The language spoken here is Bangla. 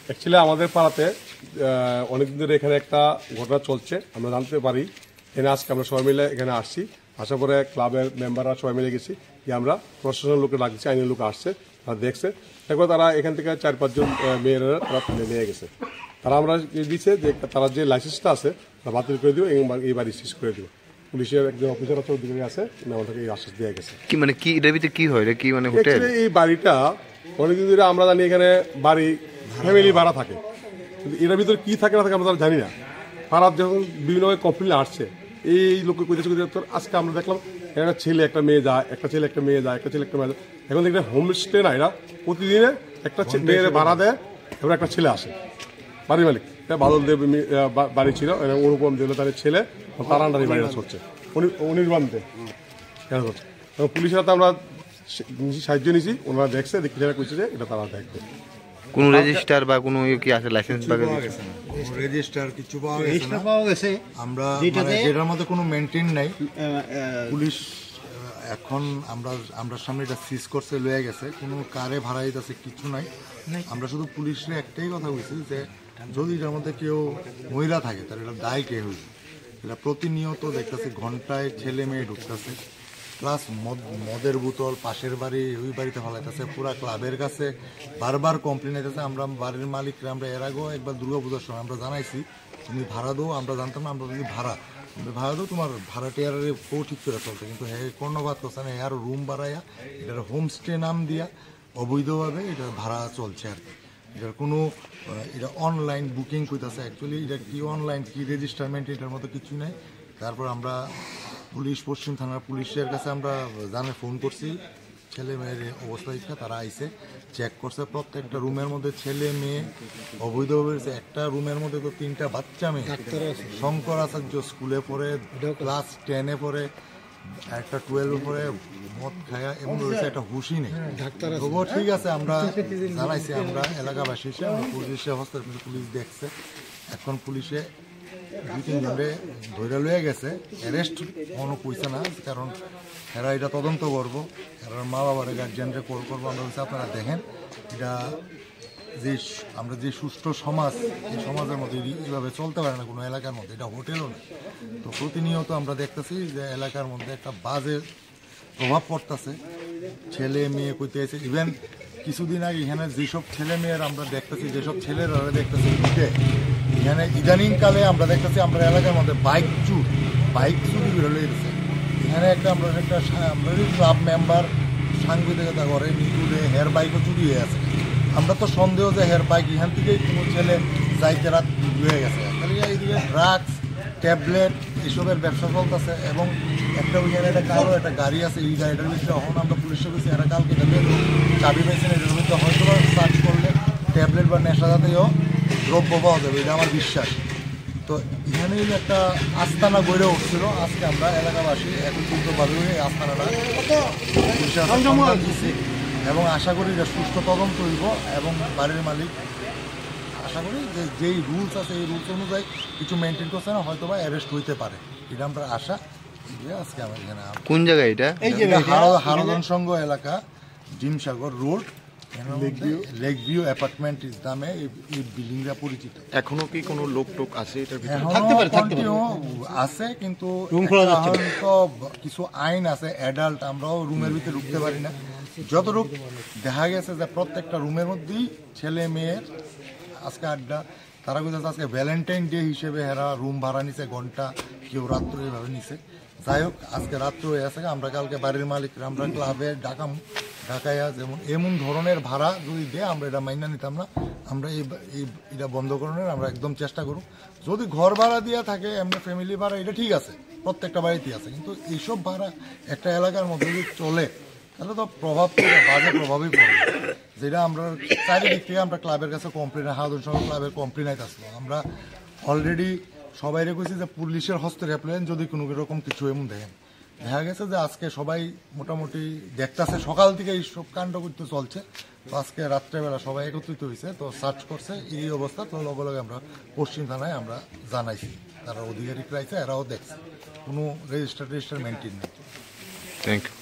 অ্যাকচুয়ালি আমাদের পাড়াতে অনেকদিন ধরে এখানে একটা ঘটনা চলছে, আমরা জানতে পারি। এখানে আজকে আমরা সবাই মিলে এখানে আসছি, আসার পরে ক্লাবের মেম্বাররা সবাই মিলে গেছি, যে আমরা প্রশাসনের লোকে ডাকছি, আইনের লোক আসছে, তারা দেখছে, দেখো তারা এখান থেকে 4-5 জন মেয়েরা তারা তুলে নিয়ে গেছে। তারা আমরা দিচ্ছে যে তারা যে লাইসেন্সটা আছে তা বাতিল করে দিব এবং এই বাড়ি সিজ করে দিব। পুলিশের একজন অফিসার আছে, ওদিকে আছে, আমাদেরকে এই আশ্বাস দেওয়া গেছে। কি মানে কি এটার ভিতরে কি হয়, কি মানে হোটেল? এই বাড়িটা অনেকদিন ধরে আমরা জানি এখানে বাড়ি ফ্যামিলি ভাড়া থাকে, কিন্তু এটার ভিতরে কি থাকে না থাকে আমরা জানি না। পাড়ার যখন বিভিন্ন কমপ্লেন আসছে, এই লোকের কইতেছে আজকে আমরা দেখলাম একটা ছেলে একটা মেয়ে যায়, একটা ছেলে একটা মেয়ে যায়, একটা ছেলে একটা মেয়ে যায়। এখন দেখলে হোমস্টে না, এরা প্রতিদিনে একটা মেয়ের ভাড়া দেয়, এবার একটা ছেলে আসে। বাড়ির মালিক বাদলদেব বাড়ি ছিল, অনুপম জেলাদারের ছেলে, তার আন্ডারে বাড়িটা চলছে, অনির্বাণতে হচ্ছে। পুলিশের আমরা সাহায্য নিয়েছি, ওনারা দেখছে, দেখতে কইছে যে এটা তারা দেখবে। কোন রেজিস্টার বা কোনো কি আছে লাইসেন্স বা রেজিস্টার কিছু পাওয়া গেছে আমরা যেটার মধ্যে কোনো মেইনটেইন নাই। পুলিশ এখন আমরা সামনে এটা সিজ করছে, লয়ে গেছে, কোনো কারে ভাড়া দিতেছে কিছু নাই। আমরা শুধু পুলিশে একটাই কথা বলছি যে যদি এটার মধ্যে কেউ মহিলা থাকে তাহলে এটা দায় কে হইবে। এটা প্রতিনিয়ত দেখতেছে ঘন্টায় ছেলে মেয়ে ঢুকতেছে, প্লাস মদের বোতল পাশের বাড়ি ওই বাড়িতে ফেলাইতেছে, পুরা ক্লাবের কাছে বারবার কমপ্লেন আইতেছে। আমরা বাড়ির মালিকরা আমরা এর আগেও একবার দুর্গাপূজার সময় আমরা জানাইছি, তুমি ভাড়া দাও, আমরা জানতাম না, আমরা যদি ভাড়া দাও তোমার ভাড়া টিয়ার কেউ ঠিক করে চলছে, কিন্তু হ্যাঁ কর্ণপাত করছে না, আর রুম বাড়াইয়া এটার হোমস্টে নাম দিয়া অবৈধভাবে এটা ভাড়া চলছে আর কি। এটার কোনো এটা অনলাইন বুকিং করতেছে, অ্যাকচুয়ালি এটা কি অনলাইন কি রেজিস্টারমেন্ট এটার মতো কিছু নেই। তারপর আমরা পুলিশ, পশ্চিম থানার পুলিশের কাছে আমরা ফোন করছি, ছেলে মেয়ের অবস্থা ইচ্ছা, তারা আইসে চেক করছে প্রত্যেকটা রুমের মধ্যে ছেলে মেয়ে অবৈধভাবে। একটা রুমের মধ্যে তো 3টা বাচ্চা মেয়ে, শঙ্কর আচার্য স্কুলে পড়ে, ক্লাস 10-এ পড়ে, একটা 12-এ পড়ে, মদ খায়া এবং রয়েছে একটা হুশি নেই। তবুও ঠিক আছে, আমরা জানাইছি, আমরা এলাকাবাসী হিসেবে পুলিশের হস্তক্ষেপে পুলিশ দেখছে। এখন পুলিশে 2-3 জনে ধরে লয়ে গেছে, অ্যারেস্ট কোনো কইছে না, কারণ এরা এটা তদন্ত করবো, এরা মা বাবার গার্জিয়ানকে কল করবো। আমরা বলছি আপনারা দেখেন এটা যে আমরা যে সুষ্ঠু সমাজ, এই সমাজের মধ্যে এইভাবে চলতে পারে না কোনো এলাকার মধ্যে, এটা হোটেলও না। তো প্রতিনিয়ত আমরা দেখতেছি যে এলাকার মধ্যে একটা বাজে প্রভাব পড়তেছে, ছেলে মেয়ে কইতে আছে। ইভেন কিছুদিন আগে এখানে যেসব ছেলে মেয়ের আমরা দেখতেছি, যেসব ছেলেরা দেখতেছি এখানে ইদানিংকালে আমরা দেখতেছি আমরা এলাকার মধ্যে বাইক চুরি বেরোলে গেছে। এখানে আমরা ক্লাব মেম্বার সাংবাদিকতা করে নিতুলে হেয়ার বাইকও চুরি হয়ে আছে। আমরা তো সন্দেহ যে হেয়ার বাইক এখান থেকেই কোনো ছেলে যাইতে রাত হয়ে গেছে। তাহলে এইদিকে ড্রাগস, ট্যাবলেট এসবের ব্যবসা চলতেছে। এবং একটা ওইখানে একটা কারো একটা গাড়ি আছে, এই গাড়িটার ভিতরে এখন আমরা পুলিশের কাছে এরা কালকে চাবি পাইছেন, এটার ভিতরে হয়তো সার্চ করলে ট্যাবলেট বা নেশা জাতীয় দ্রব্য পাওয়া যাবে, এটা আমার বিশ্বাস। তো এখানে একটা আস্তানা গড়ে উঠছিল, আজকে আমরা এলাকাবাসী একত্রিতভাবে এই আস্তানাটা দিচ্ছি এবং আশা করি যে সুষ্ঠু তদন্ত হইব এবং বাড়ির মালিক আশা করি যে যেই রুলস আছে এই রুলস অনুযায়ী কিছু মেনটেন করছে না, হয়তো বা অ্যারেস্ট হইতে পারে, এটা আমরা আশা। আজকে আমার এখানে কোন জায়গায় এটা হারদন সংঘ এলাকা, জিমসাগর রোড, লেক ভিউ অ্যাপার্টমেন্ট নামে এই বিল্ডিংটা পরিচিত। এখনো কি কোনো লোক টোক আছে এটার ভিতরে? আছে, কিন্তু তো কিছু আইন আছে অ্যাডাল্ট, আমরাও রুমের ভিতরে ঢুকতে পারি না। যতটুক দেখা গেছে যে প্রত্যেকটা রুমের মধ্যেই ছেলে মেয়ের আজকে আড্ডা। তারা কোথাও আজকে ভ্যালেন্টাইন ডে হিসেবে এরা রুম ভাড়া নিছে, ঘন্টা কেউ রাত্র এইভাবে নিছে। যাই হোক, আজকে রাত্র হয়ে আছে, আমরা কালকে বাড়ির মালিক আমরা ক্লাবে ঢাকাইয়া যেমন এমন ধরনের ভাড়া যদি দেয় আমরা এটা মাইনা নিতাম না। আমরা এটা বন্ধ করানোর আমরা একদম চেষ্টা করব। যদি ঘর ভাড়া দিয়ে থাকে এমনি ফ্যামিলি ভাড়া, এটা ঠিক আছে, প্রত্যেকটা বাড়িতেই আছে, কিন্তু এইসব ভাড়া একটা এলাকার মধ্যে যদি চলে তাহলে তো বাজে প্রভাবই পড়বে। যেটা আমরা চারিদিক থেকে আমরা ক্লাবের কাছে কমপ্লেন, হারদন সংঘ ক্লাবের কমপ্লেন আসলো। আমরা অলরেডি সবাই রেখেছি যে পুলিশের হস্তক্ষেপ নেন যদি কোনো রকম কিছু এমন দেখেন। দেখা গেছে যে আজকে সবাই মোটামুটি দেখতেছে, সকাল থেকে এইসব কাণ্ড করতে চলছে। তো আজকে রাত্রেবেলা সবাই একত্রিত হয়েছে, তো সার্চ করছে এই অবস্থা। তো লগে লগে আমরা পশ্চিম থানায় আমরা জানাইছি, তারা অধিকারিকরা আইছে, এরাও দেখছে, কোনো রেজিস্টার মেনটেন নেই। Thank you.